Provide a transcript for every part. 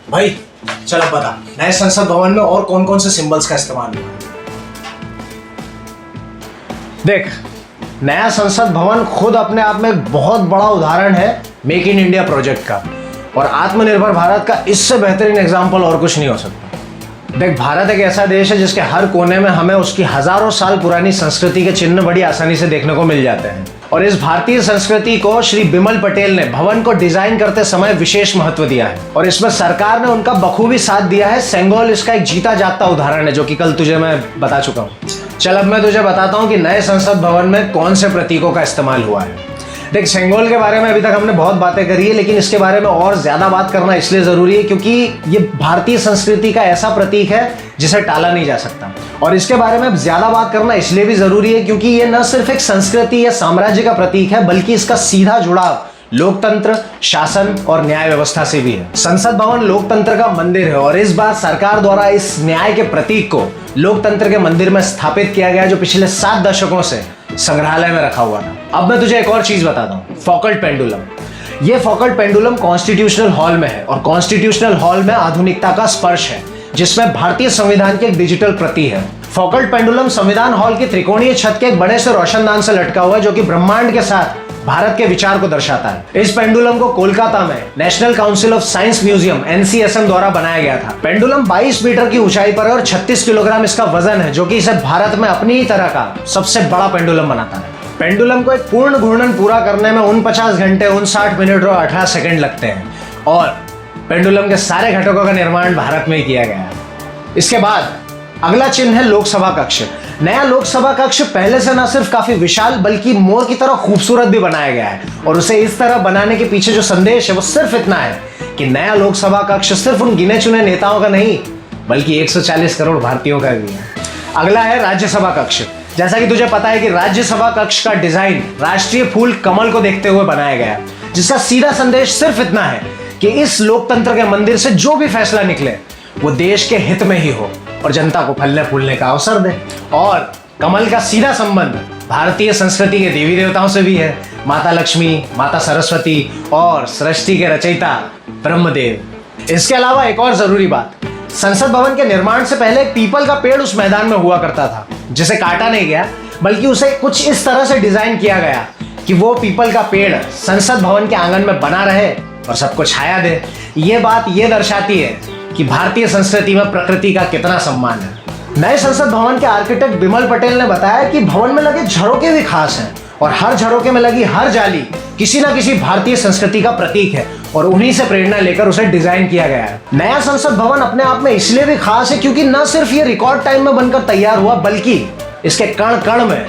भाई चल अब बता, नए संसद भवन में और कौन कौन से सिंबल्स का इस्तेमाल हुआ है? देख, नया संसद भवन खुद अपने आप में एक बहुत बड़ा उदाहरण है मेक इन इंडिया प्रोजेक्ट का, और आत्मनिर्भर भारत का इससे बेहतरीन एग्जाम्पल और कुछ नहीं हो सकता। देख, भारत एक ऐसा देश है जिसके हर कोने में हमें उसकी हजारों साल पुरानी संस्कृति के चिन्ह बड़ी आसानी से देखने को मिल जाते हैं, और इस भारतीय संस्कृति को श्री बिमल पटेल ने भवन को डिजाइन करते समय विशेष महत्व दिया है, और इसमें सरकार ने उनका बखूबी साथ दिया है। सेंगोल इसका एक जीता जागता उदाहरण है, जो कि कल तुझे मैं बता चुका हूँ। चल अब मैं तुझे बताता हूँ कि नए संसद भवन में कौन से प्रतीकों का इस्तेमाल हुआ है। देख, सेंगोल के बारे में अभी तक हमने बहुत बातें करी है, लेकिन इसके बारे में और ज्यादा बात करना इसलिए जरूरी है क्योंकि ये भारतीय संस्कृति का ऐसा प्रतीक है जिसे टाला नहीं जा सकता, और इसके बारे में ज्यादा बात करना इसलिए भी जरूरी है क्योंकि ये न सिर्फ एक संस्कृति या साम्राज्य का प्रतीक है, बल्कि इसका सीधा जुड़ाव लोकतंत्र, शासन और न्याय व्यवस्था से भी है। संसद भवन लोकतंत्र का मंदिर है, और इस बार सरकार द्वारा इस न्याय के प्रतीक को लोकतंत्र के मंदिर में स्थापित किया गया, जो पिछले 7 दशकों से संग्रहालय में रखा हुआ था। अब मैं तुझे एक और चीज बताता हूँ, फॉकल्ट पेंडुलम। ये फॉकल्ट पेंडुलम कॉन्स्टिट्यूशनल हॉल में है, और कॉन्स्टिट्यूशनल हॉल में आधुनिकता का स्पर्श है, जिसमें भारतीय संविधान की एक डिजिटल प्रति है। फॉकल्ट पेंडुलम संविधान हॉल की त्रिकोणीय छत के एक बड़े से रोशनदान से लटका हुआ है, जो कि ब्रह्मांड के साथ भारत के विचार को दर्शाता है। इस पेंडुलम को कोलकाता में national council of science museum (NCSM) द्वारा बनाया गया था। पेंडुलम 22 मीटर की ऊंचाई पर है और 36 किलोग्राम इसका वजन है, जो कि इसे भारत में अपनी ही तरह का सबसे बड़ा पेंडुलम बनाता है। पेंडुलम को एक पूर्ण घूर्णन पूरा करने में 49 घंटे 59 मिनट और 18 सेकंड लगते हैं, और पेंडुलम के सारे घटकों का निर्माण भारत में ही किया गया है। इसके बाद अगला चिन्ह है लोकसभा कक्ष। नया लोकसभा कक्ष पहले से न सिर्फ काफी विशाल बल्कि मोर की तरह खूबसूरत भी बनाया गया है, और उसे इस तरह बनाने के पीछे जो संदेश है वो सिर्फ इतना है कि नया लोकसभा कक्ष सिर्फ उन गिने चुने नेताओं का नहीं, बल्कि 140 करोड़ भारतीयों का भी है। अगला है राज्यसभा कक्ष। जैसा कि तुझे पता है कि राज्यसभा कक्ष का डिजाइन राष्ट्रीय फूल कमल को देखते हुए बनाया गया है, जिसका सीधा संदेश सिर्फ इतना है कि इस लोकतंत्र के मंदिर से जो भी फैसला निकले वो देश के हित में ही हो और जनता को फलने फूलने का अवसर दे। और कमल का सीधा संबंध भारतीय संस्कृति के देवी देवताओं से भी है, माता लक्ष्मी, माता सरस्वती और सृष्टि के रचयिता ब्रह्मदेव। इसके अलावा एक और जरूरी बात, संसद भवन के निर्माण से पहले एक पीपल का पेड़ उस मैदान में हुआ करता था, जिसे काटा नहीं गया, बल्कि उसे कुछ इस तरह से डिजाइन किया गया कि वो पीपल का पेड़ संसद भवन के आंगन में बना रहे और सबको छाया दे। ये बात ये दर्शाती है कि भारतीय संस्कृति में प्रकृति का कितना सम्मान है। नए संसद भवन के आर्किटेक्ट बिमल पटेल ने बताया कि भवन में लगे झरोके भी खास हैं, और हर झरोके में लगी हर जाली किसी न किसी भारतीय संस्कृति का प्रतीक है, और उन्हीं से प्रेरणा लेकर उसे डिजाइन किया गया है। नया संसद भवन अपने आप में इसलिए भी खास है क्योंकि न सिर्फ ये रिकॉर्ड टाइम में बनकर तैयार हुआ, बल्कि इसके कण कण में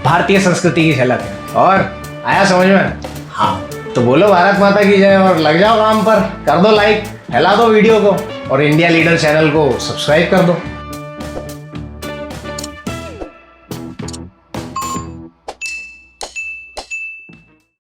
भारतीय संस्कृति की झलक है। और आया समझ में? हाँ, तो बोलो भारत माता की जय और लग जाओ काम पर। कर दो लाइक, फैला दो वीडियो को, और इंडिया लीडर चैनल को सब्सक्राइब कर दो।